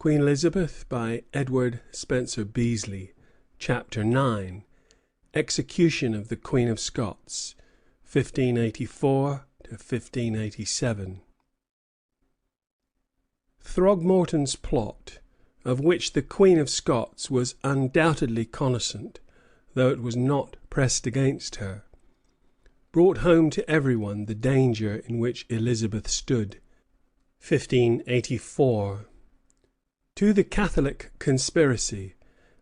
Queen Elizabeth by Edward Spencer Beasley, Chapter 9. Execution of the Queen of Scots, 1584 to 1587. Throgmorton's plot, of which the Queen of Scots was undoubtedly cognisant, though it was not pressed against her, brought home to every one the danger in which Elizabeth stood. 1584. To the Catholic conspiracy,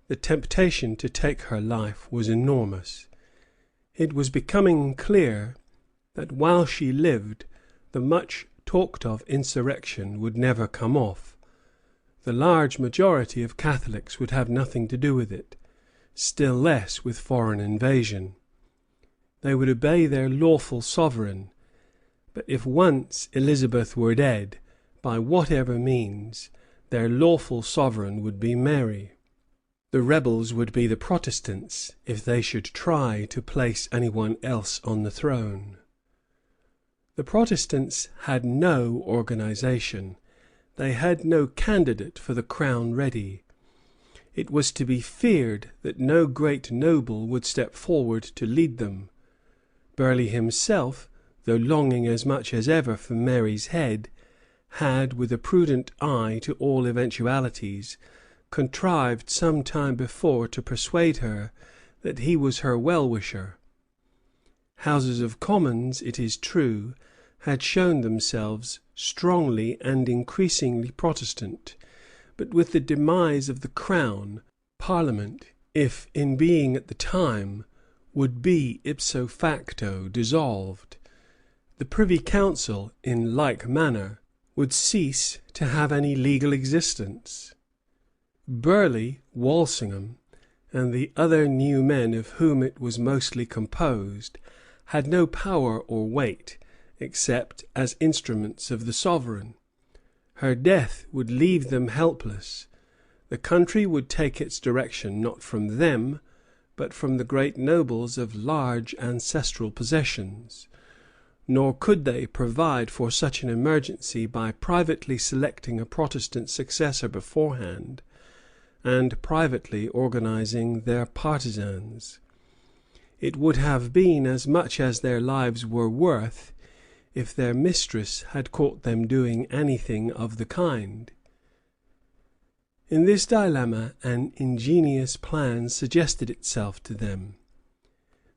the temptation to take her life was enormous. It was becoming clear that while she lived, the much talked of insurrection would never come off. The large majority of Catholics would have nothing to do with it, still less with foreign invasion. They would obey their lawful sovereign. But if once Elizabeth were dead, by whatever means, their lawful sovereign would be Mary. The rebels would be the Protestants, if they should try to place anyone else on the throne. The Protestants had no organization. They had no candidate for the crown ready. It was to be feared that no great noble would step forward to lead them. Burleigh himself, though longing as much as ever for Mary's head, had, with a prudent eye to all eventualities, contrived some time before to persuade her that he was her well-wisher. Houses of Commons, it is true, had shown themselves strongly and increasingly Protestant, but with the demise of the crown, Parliament, if in being at the time, would be ipso facto dissolved. The Privy Council, in like manner, would cease to have any legal existence. Burleigh, Walsingham, and the other new men of whom it was mostly composed, had no power or weight, except as instruments of the sovereign. Her death would leave them helpless. The country would take its direction not from them, but from the great nobles of large ancestral possessions. Nor could they provide for such an emergency by privately selecting a Protestant successor beforehand, and privately organizing their partisans. It would have been as much as their lives were worth if their mistress had caught them doing anything of the kind. In this dilemma an ingenious plan suggested itself to them.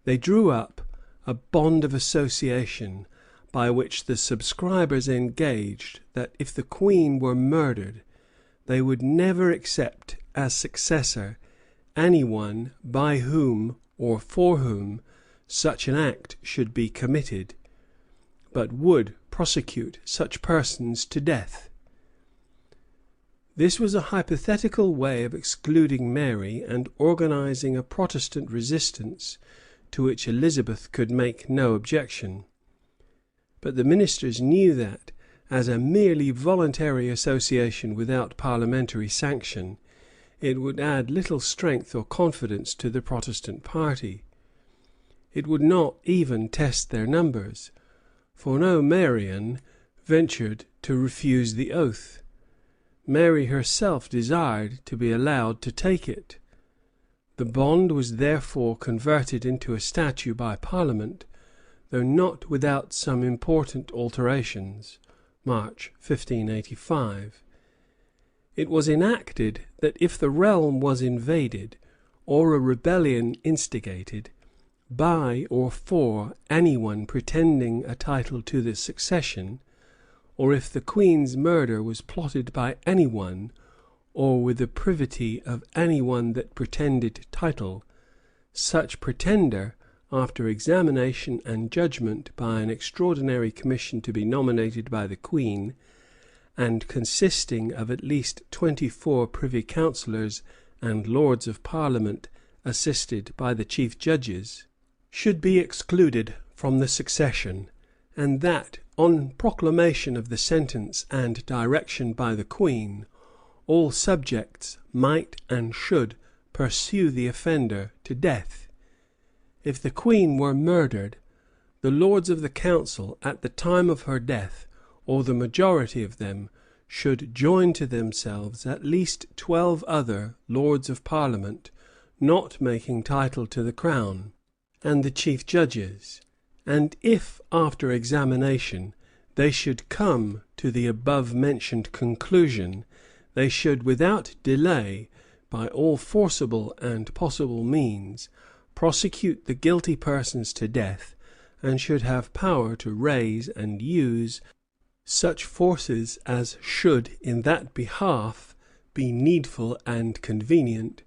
They drew up a bond of association by which the subscribers engaged that if the Queen were murdered, they would never accept as successor any one by whom or for whom such an act should be committed, but would prosecute such persons to death. This was a hypothetical way of excluding Mary and organizing a Protestant resistance to which Elizabeth could make no objection. But the ministers knew that, as a merely voluntary association without parliamentary sanction, it would add little strength or confidence to the Protestant party. It would not even test their numbers, for no Marian ventured to refuse the oath. Mary herself desired to be allowed to take it. The bond was therefore converted into a statute by Parliament, though not without some important alterations. March 1585. It was enacted that if the realm was invaded, or a rebellion instigated, by or for any one pretending a title to the succession, or if the Queen's murder was plotted by any one, or with the privity of any one that pretended title, such pretender, after examination and judgment by an extraordinary commission to be nominated by the Queen, and consisting of at least 24 privy councillors and lords of Parliament assisted by the chief judges, should be excluded from the succession, and that, on proclamation of the sentence and direction by the Queen, all subjects might and should pursue the offender to death. If the Queen were murdered, the lords of the council, at the time of her death, or the majority of them, should join to themselves at least 12 other Lords of Parliament not making title to the crown, and the chief judges; and if, after examination, they should come to the above mentioned conclusion, they should without delay, by all forcible and possible means, prosecute the guilty persons to death, and should have power to raise and use such forces as should in that behalf be needful and convenient,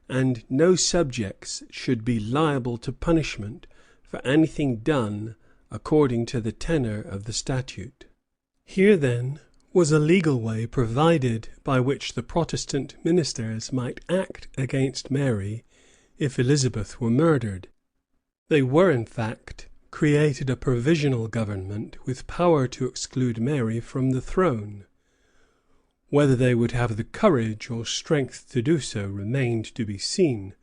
and no subjects should be liable to punishment for anything done according to the tenor of the statute. Here, then, was a legal way provided by which the Protestant ministers might act against Mary if Elizabeth were murdered. They were, in fact, created a provisional government with power to exclude Mary from the throne. Whether they would have the courage or strength to do so remained to be seen,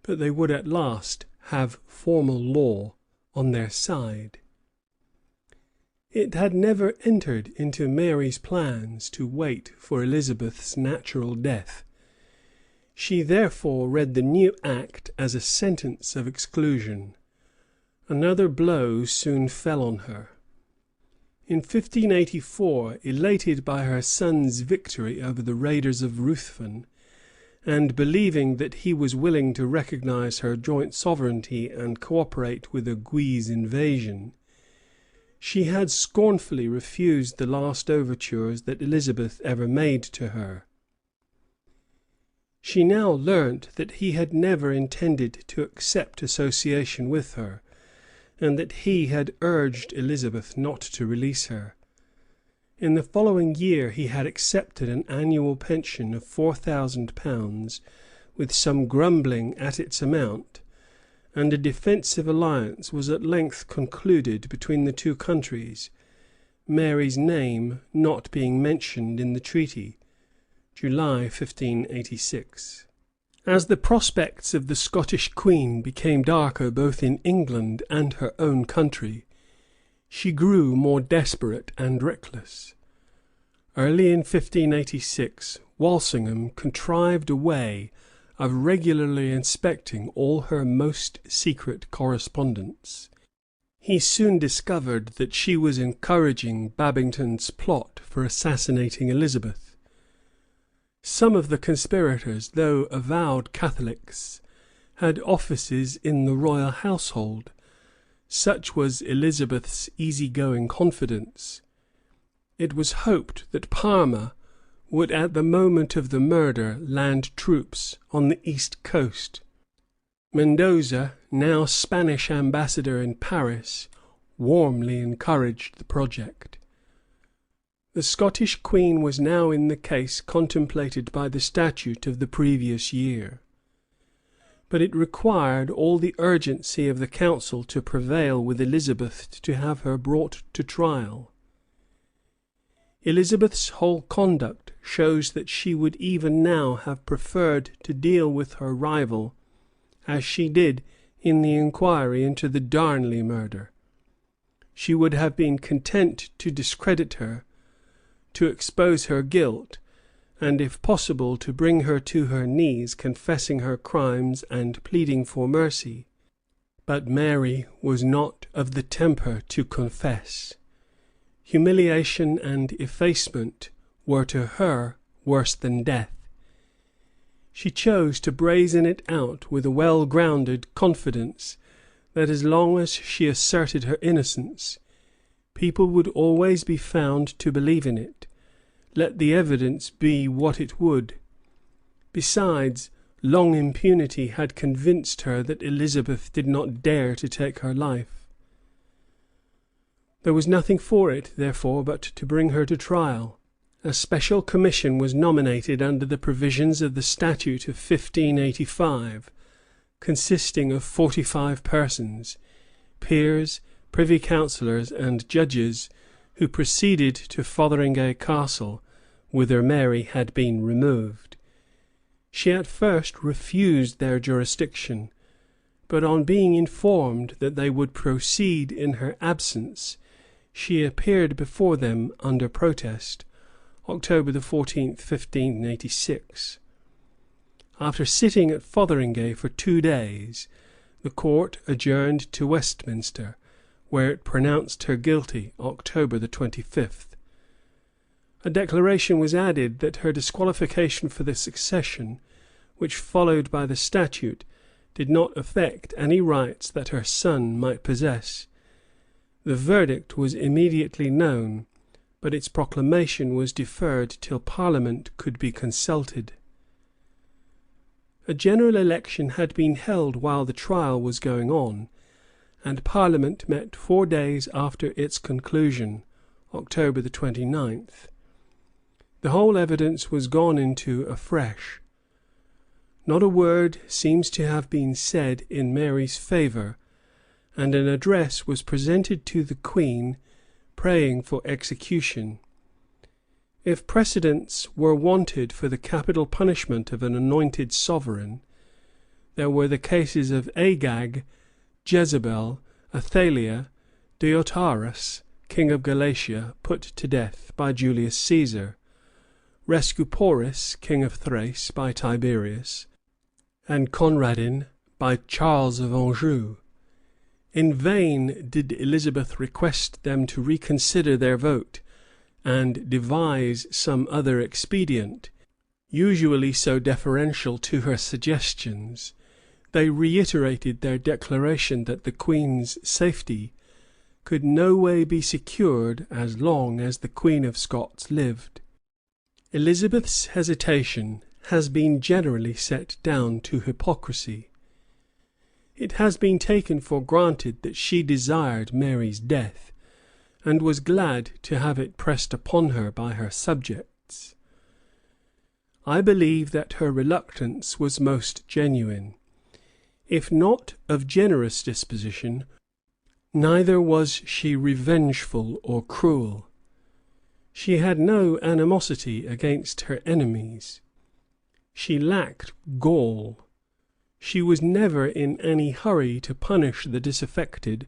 but they would at last have formal law on their side. It had never entered into Mary's plans to wait for Elizabeth's natural death. She therefore read the new act as a sentence of exclusion. Another blow soon fell on her. In 1584, elated by her son's victory over the raiders of Ruthven, and believing that he was willing to recognize her joint sovereignty and cooperate with a Guise invasion, she had scornfully refused the last overtures that Elizabeth ever made to her. She now learnt that he had never intended to accept association with her, and that he had urged Elizabeth not to release her. In the following year he had accepted an annual pension of £4,000, with some grumbling at its amount, and a defensive alliance was at length concluded between the two countries, Mary's name not being mentioned in the treaty, July 1586. As the prospects of the Scottish Queen became darker both in England and her own country, she grew more desperate and reckless. Early in 1586, Walsingham contrived a way of regularly inspecting all her most secret correspondence. He soon discovered that she was encouraging Babington's plot for assassinating Elizabeth. Some of the conspirators, though avowed Catholics, had offices in the royal household. Such was Elizabeth's easy-going confidence. It was hoped that Parma would at the moment of the murder land troops on the east coast. Mendoza, now Spanish ambassador in Paris, warmly encouraged the project. The Scottish Queen was now in the case contemplated by the statute of the previous year, but it required all the urgency of the council to prevail with Elizabeth to have her brought to trial. Elizabeth's whole conduct shows that she would even now have preferred to deal with her rival as she did in the inquiry into the Darnley murder. She would have been content to discredit her, to expose her guilt, and, if possible, to bring her to her knees, confessing her crimes and pleading for mercy. But Mary was not of the temper to confess. Humiliation and effacement were to her worse than death. She chose to brazen it out with a well-grounded confidence that as long as she asserted her innocence, people would always be found to believe in it, let the evidence be what it would. Besides, long impunity had convinced her that Elizabeth did not dare to take her life. There was nothing for it, therefore, but to bring her to trial. A special commission was nominated under the provisions of the statute of 1585, consisting of 45 persons, peers, privy councillors, and judges, who proceeded to Fotheringay Castle, whither Mary had been removed. She at first refused their jurisdiction, but on being informed that they would proceed in her absence, she appeared before them under protest, October 14th, 1586. After sitting at Fotheringay for 2 days, the court adjourned to Westminster, where it pronounced her guilty, October 25th. A declaration was added that her disqualification for the succession, which followed by the statute, did not affect any rights that her son might possess. The verdict was immediately known, but its proclamation was deferred till Parliament could be consulted. A general election had been held while the trial was going on, and Parliament met 4 days after its conclusion, October 29th. The whole evidence was gone into afresh. Not a word seems to have been said in Mary's favour, and an address was presented to the Queen praying for execution. If precedents were wanted for the capital punishment of an anointed sovereign, there were the cases of Agag, Jezebel, Athaliah, Deiotarus, king of Galatia, put to death by Julius Caesar, Rescuporus, king of Thrace, by Tiberius, and Conradin by Charles of Anjou. In vain did Elizabeth request them to reconsider their vote, and devise some other expedient, usually so deferential to her suggestions. They reiterated their declaration that the Queen's safety could no way be secured as long as the Queen of Scots lived. Elizabeth's hesitation has been generally set down to hypocrisy. It has been taken for granted that she desired Mary's death, and was glad to have it pressed upon her by her subjects. I believe that her reluctance was most genuine. If not of generous disposition, neither was she revengeful or cruel. She had no animosity against her enemies. She lacked gall. She was never in any hurry to punish the disaffected,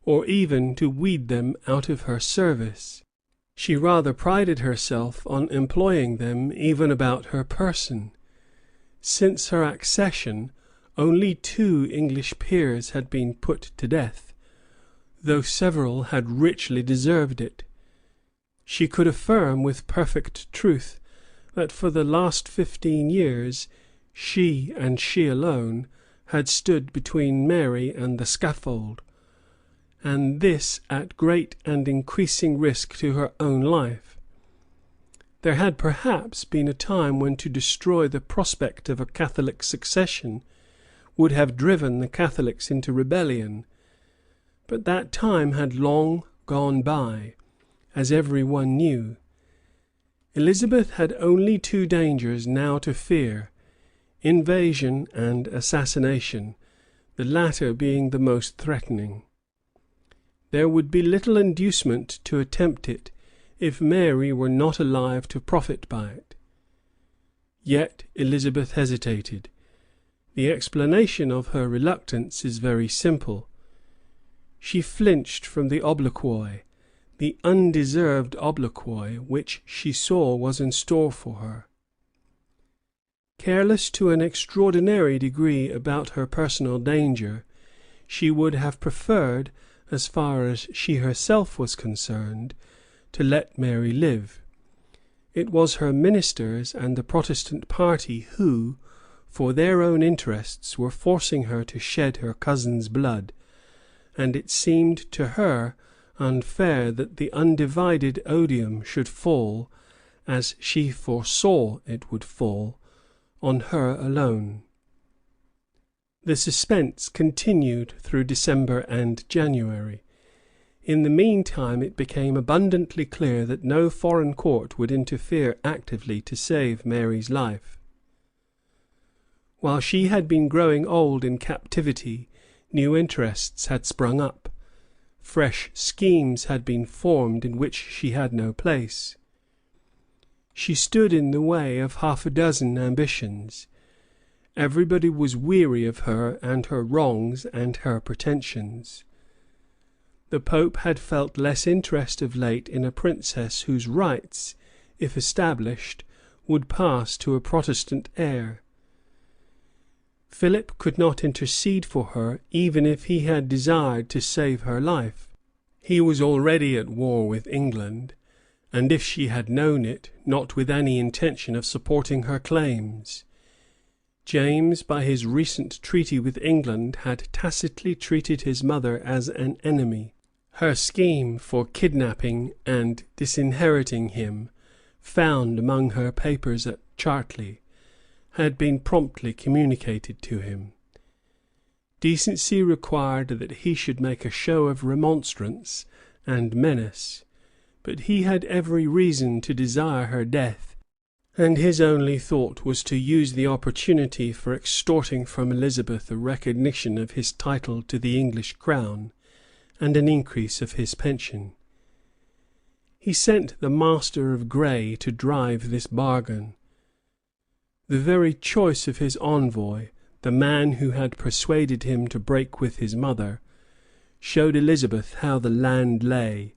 or even to weed them out of her service. She rather prided herself on employing them even about her person. Since her accession, only 2 English peers had been put to death, though several had richly deserved it. She could affirm with perfect truth that for the last 15 years she, and she alone, had stood between Mary and the scaffold, and this at great and increasing risk to her own life. There had perhaps been a time when to destroy the prospect of a Catholic succession would have driven the Catholics into rebellion, but that time had long gone by, as every one knew. Elizabeth had only 2 dangers now to fear: invasion and assassination, the latter being the most threatening. There would be little inducement to attempt it if Mary were not alive to profit by it. Yet Elizabeth hesitated. The explanation of her reluctance is very simple. She flinched from the obloquy, the undeserved obloquy which she saw was in store for her. Careless to an extraordinary degree about her personal danger, she would have preferred, as far as she herself was concerned, to let Mary live. It was her ministers and the Protestant party who, for their own interests, were forcing her to shed her cousin's blood, and it seemed to her unfair that the undivided odium should fall, as she foresaw it would fall, on her alone. The suspense continued through December and January. In the meantime it became abundantly clear that no foreign court would interfere actively to save Mary's life. While she had been growing old in captivity, new interests had sprung up. Fresh schemes had been formed in which she had no place. She stood in the way of 6 ambitions. Everybody was weary of her and her wrongs and her pretensions. The Pope had felt less interest of late in a princess whose rights, if established, would pass to a Protestant heir. Philip could not intercede for her, even if he had desired to save her life. He was already at war with England, and if she had known it, not with any intention of supporting her claims. James, by his recent treaty with England, had tacitly treated his mother as an enemy. Her scheme for kidnapping and disinheriting him, found among her papers at Chartley, had been promptly communicated to him. Decency required that he should make a show of remonstrance and menace, but he had every reason to desire her death, and his only thought was to use the opportunity for extorting from Elizabeth a recognition of his title to the English crown and an increase of his pension. He sent the Master of Gray to drive this bargain. The very choice of his envoy, the man who had persuaded him to break with his mother, showed Elizabeth how the land lay,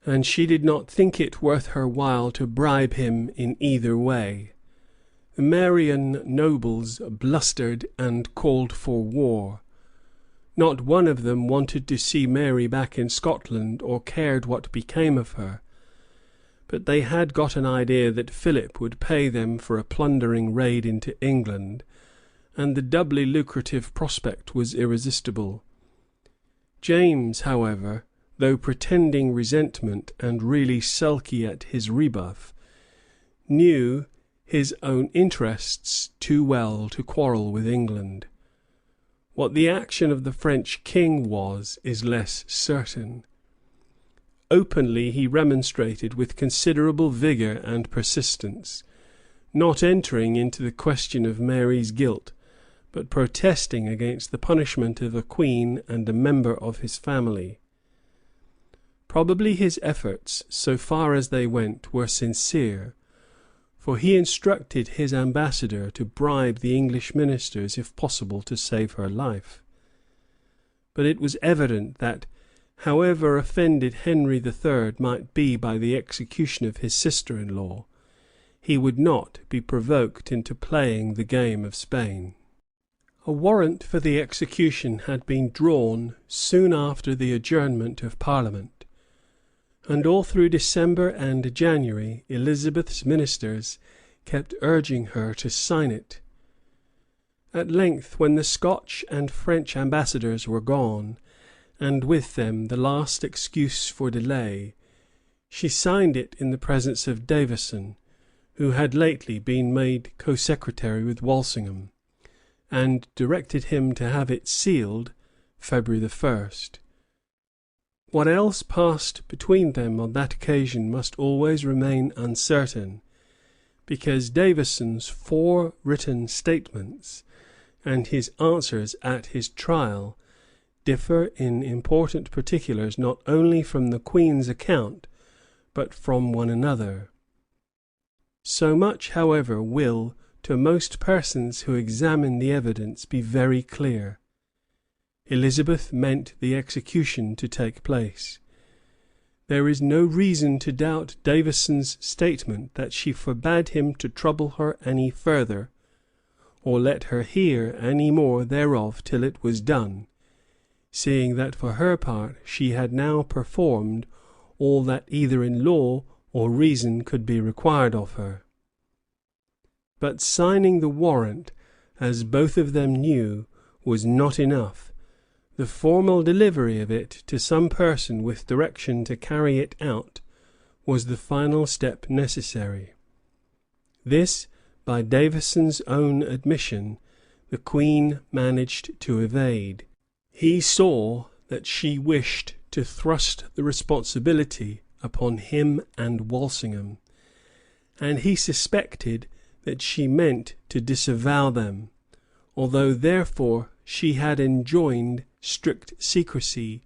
and she did not think it worth her while to bribe him in either way. The Marian nobles blustered and called for war. Not one of them wanted to see Mary back in Scotland or cared what became of her, but they had got an idea that Philip would pay them for a plundering raid into England, and the doubly lucrative prospect was irresistible. James, however, though pretending resentment and really sulky at his rebuff, knew his own interests too well to quarrel with England. What the action of the French king was is less certain. Openly he remonstrated with considerable vigour and persistence, not entering into the question of Mary's guilt, but protesting against the punishment of a queen and a member of his family. Probably his efforts, so far as they went, were sincere, for he instructed his ambassador to bribe the English ministers, if possible, to save her life. But it was evident that, however offended Henry III might be by the execution of his sister-in-law, he would not be provoked into playing the game of Spain. A warrant for the execution had been drawn soon after the adjournment of Parliament, and all through December and January Elizabeth's ministers kept urging her to sign it. At length, when the Scotch and French ambassadors were gone, and with them the last excuse for delay, she signed it in the presence of Davison, who had lately been made co-secretary with Walsingham, and directed him to have it sealed February 1st. What else passed between them on that occasion must always remain uncertain, because Davison's 4 written statements and his answers at his trial differ in important particulars not only from the Queen's account, but from one another. So much, however, will, to most persons who examine the evidence, be very clear. Elizabeth meant the execution to take place. There is no reason to doubt Davison's statement that she forbade him to trouble her any further, or let her hear any more thereof till it was done, seeing that for her part she had now performed all that either in law or reason could be required of her. But signing the warrant, as both of them knew, was not enough. The formal delivery of it to some person with direction to carry it out was the final step necessary. This, by Davison's own admission, the Queen managed to evade. He saw that she wished to thrust the responsibility upon him and Walsingham, and he suspected that she meant to disavow them, although therefore she had enjoined strict secrecy.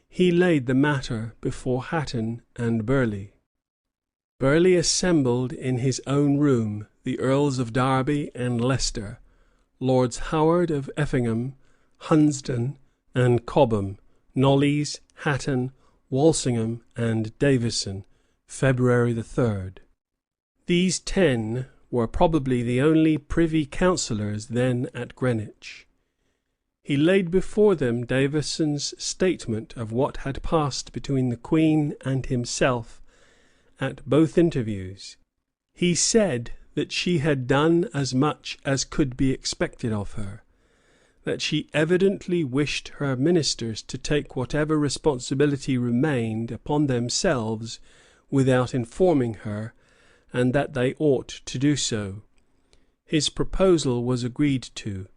He laid the matter before Hatton and Burleigh. Burleigh assembled in his own room the Earls of Derby and Leicester, Lords Howard of Effingham, Hunsdon, and Cobham, Knollys, Hatton, Walsingham, and Davison, February 3rd. These 10 were probably the only privy councillors then at Greenwich. He laid before them Davison's statement of what had passed between the Queen and himself at both interviews. He said that she had done as much as could be expected of her, that she evidently wished her ministers to take whatever responsibility remained upon themselves without informing her, and that they ought to do so. His proposal was agreed to.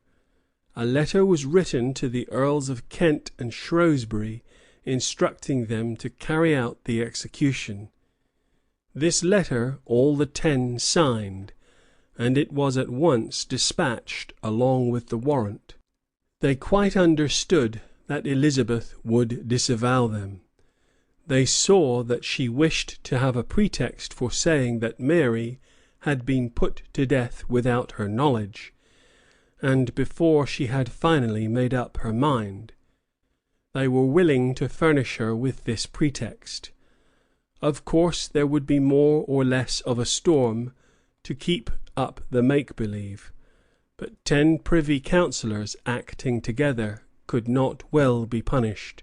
A letter was written to the Earls of Kent and Shrewsbury, instructing them to carry out the execution. This letter all the 10 signed, and it was at once dispatched along with the warrant. They quite understood that Elizabeth would disavow them. They saw that she wished to have a pretext for saying that Mary had been put to death without her knowledge, and before she had finally made up her mind. They were willing to furnish her with this pretext. Of course, there would be more or less of a storm to keep up the make-believe, but 10 privy councillors acting together could not well be punished.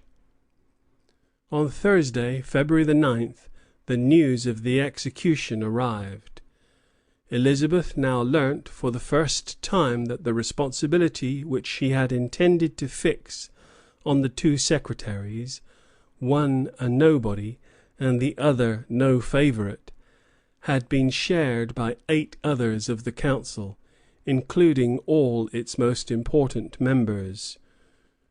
On Thursday, February 9th, the news of the execution arrived. Elizabeth now learnt for the first time that the responsibility which she had intended to fix on the 2 secretaries, one a nobody and the other no favourite, had been shared by 8 others of the council, including all its most important members.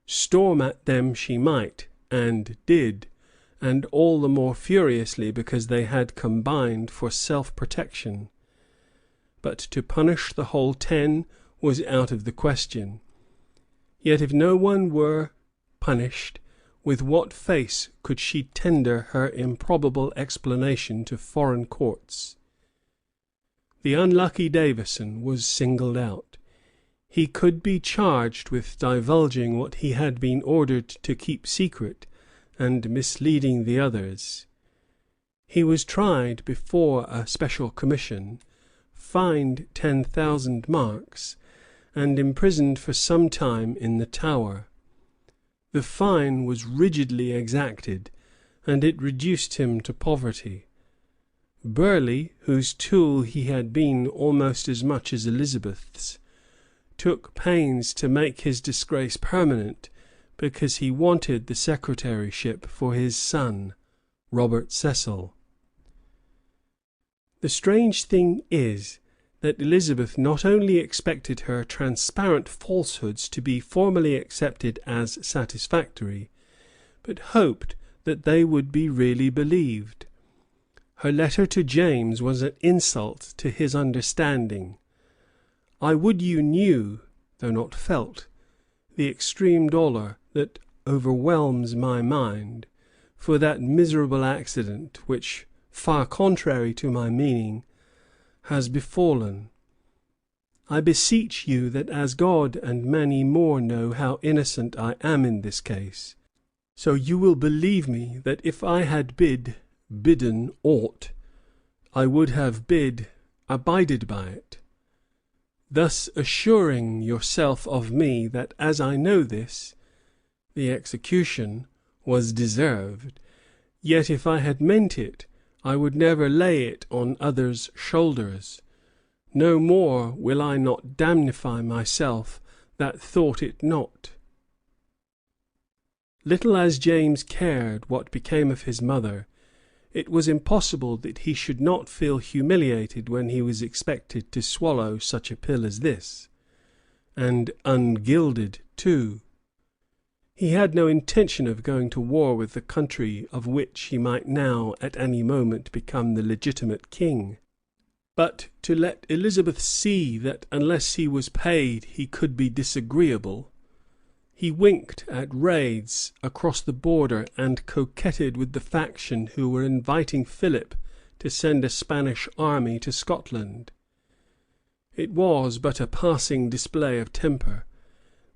Storm at them she might, and did, and all the more furiously because they had combined for self-protection. But to punish the whole 10 was out of the question. Yet if no one were punished, with what face could she tender her improbable explanation to foreign courts? The unlucky Davison was singled out. He could be charged with divulging what he had been ordered to keep secret, and misleading the others. He was tried before a special commission, fined 10,000 marks, and imprisoned for some time in the Tower. The fine was rigidly exacted, and it reduced him to poverty. Burleigh, whose tool he had been almost as much as Elizabeth's, took pains to make his disgrace permanent, because he wanted the secretaryship for his son, Robert Cecil. The strange thing is that Elizabeth not only expected her transparent falsehoods to be formally accepted as satisfactory, but hoped that they would be really believed. Her letter to James was an insult to his understanding. I would you knew, though not felt, the extreme dolour that overwhelms my mind for that miserable accident which, far contrary to my meaning, has befallen. I beseech you that as God and many more know how innocent I am in this case, so you will believe me that if I had bidden aught, I would have abided by it, thus assuring yourself of me that as I know this, the execution was deserved, yet if I had meant it, I would never lay it on others' shoulders. No more will I not damnify myself that thought it not. Little as James cared what became of his mother, it was impossible that he should not feel humiliated when he was expected to swallow such a pill as this, and ungilded too. He had no intention of going to war with the country of which he might now at any moment become the legitimate king. But to let Elizabeth see that unless he was paid he could be disagreeable, he winked at raids across the border and coquetted with the faction who were inviting Philip to send a Spanish army to Scotland. It was but a passing display of temper.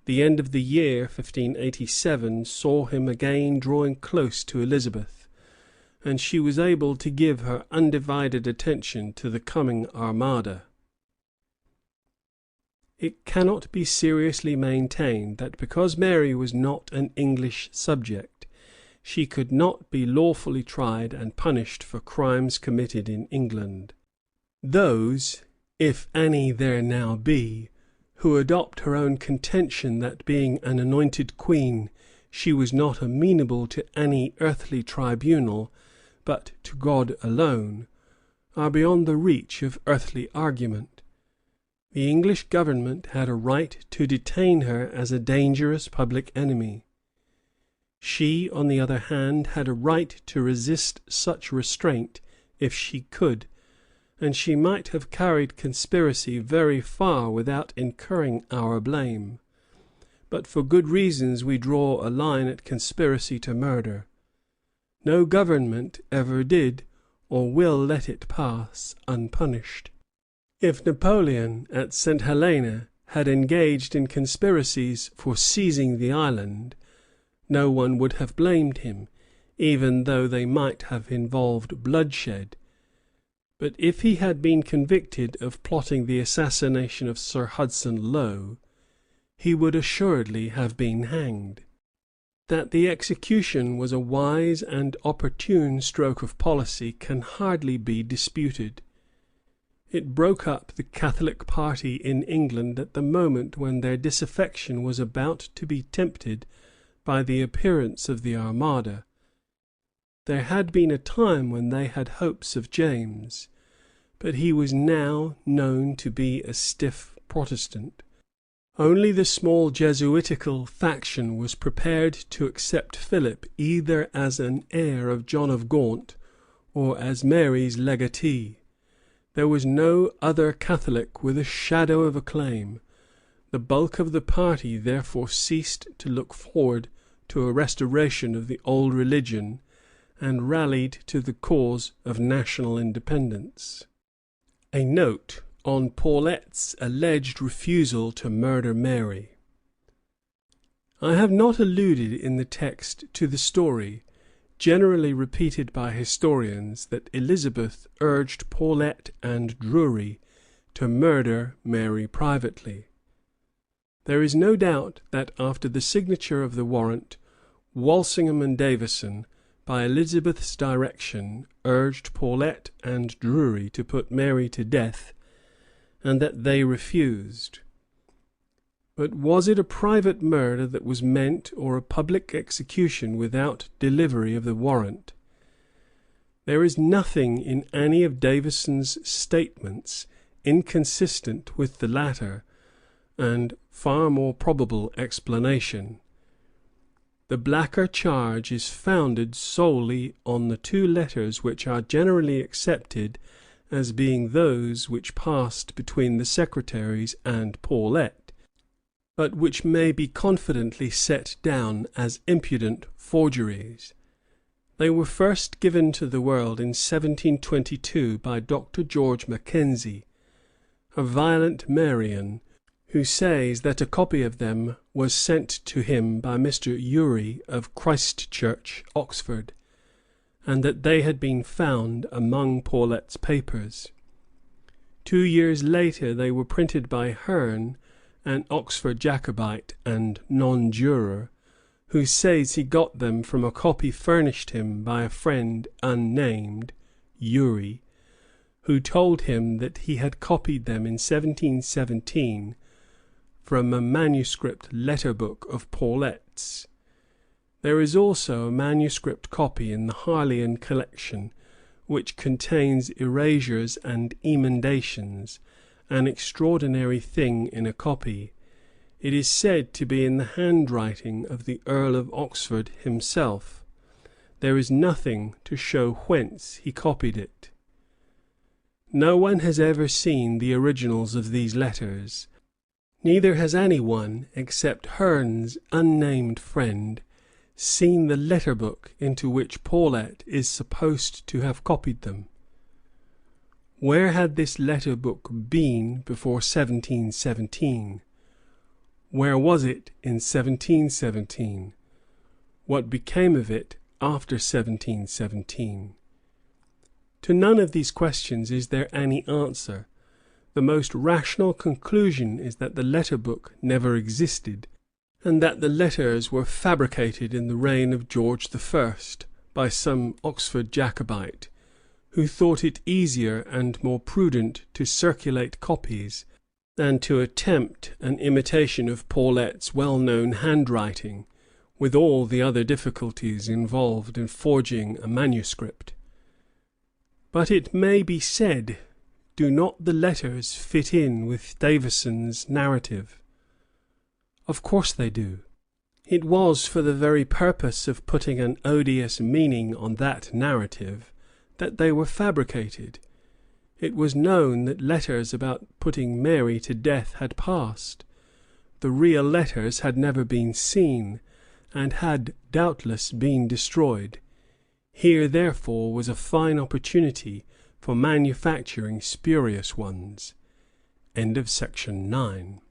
The end of the year 1587 saw him again drawing close to Elizabeth, and she was able to give her undivided attention to the coming armada. It cannot be seriously maintained that because Mary was not an English subject, she could not be lawfully tried and punished for crimes committed in England. Those, if any there now be, who adopt her own contention that being an anointed queen, she was not amenable to any earthly tribunal, but to God alone, are beyond the reach of earthly argument. The English government had a right to detain her as a dangerous public enemy. She, on the other hand, had a right to resist such restraint if she could, and she might have carried conspiracy very far without incurring our blame. But for good reasons we draw a line at conspiracy to murder. No government ever did or will let it pass unpunished. If Napoleon at St. Helena had engaged in conspiracies for seizing the island, no one would have blamed him, even though they might have involved bloodshed. But if he had been convicted of plotting the assassination of Sir Hudson Lowe, he would assuredly have been hanged. That the execution was a wise and opportune stroke of policy can hardly be disputed. It broke up the Catholic party in England at the moment when their disaffection was about to be tempted by the appearance of the Armada. There had been a time when they had hopes of James, but he was now known to be a stiff Protestant. Only the small Jesuitical faction was prepared to accept Philip either as an heir of John of Gaunt or as Mary's legatee. There was no other Catholic with a shadow of a claim. The bulk of the party therefore ceased to look forward to a restoration of the old religion and rallied to the cause of national independence. A note on Paulette's alleged refusal to murder Mary. I have not alluded in the text to the story, generally repeated by historians, that Elizabeth urged Paulette and Drury to murder Mary privately. There is no doubt that after the signature of the warrant, Walsingham and Davison, by Elizabeth's direction, urged Paulette and Drury to put Mary to death, and that they refused. But was it a private murder that was meant, or a public execution without delivery of the warrant? There is nothing in any of Davison's statements inconsistent with the latter and far more probable explanation. The blacker charge is founded solely on the two letters which are generally accepted as being those which passed between the secretaries and Paulette, but which may be confidently set down as impudent forgeries. They were first given to the world in 1722 by Dr. George Mackenzie, a violent Marian, who says that a copy of them was sent to him by Mr. Urey of Christ Church, Oxford, and that they had been found among Paulette's papers. 2 years later they were printed by Hearne, an Oxford Jacobite and non-juror, who says he got them from a copy furnished him by a friend unnamed, Urey, who told him that he had copied them in 1717 from a manuscript letter book of Paulette's. There is also a manuscript copy in the Harleian collection, which contains erasures and emendations, an extraordinary thing in a copy. It is said to be in the handwriting of the Earl of Oxford himself. There is nothing to show whence he copied it. No one has ever seen the originals of these letters. Neither has any one, except Hearne's unnamed friend, seen the letter book into which Paulette is supposed to have copied them. Where had this letter book been before 1717? Where was it in 1717? What became of it after 1717? To none of these questions is there any answer. The most rational conclusion is that the letter book never existed, and that the letters were fabricated in the reign of George I. by some Oxford Jacobite, who thought it easier and more prudent to circulate copies than to attempt an imitation of Paulet's well-known handwriting, with all the other difficulties involved in forging a manuscript. But it may be said, do not the letters fit in with Davison's narrative? Of course they do. It was for the very purpose of putting an odious meaning on that narrative that they were fabricated. It was known that letters about putting Mary to death had passed. The real letters had never been seen, and had doubtless been destroyed. Here, therefore, was a fine opportunity for manufacturing spurious ones. End of section 9.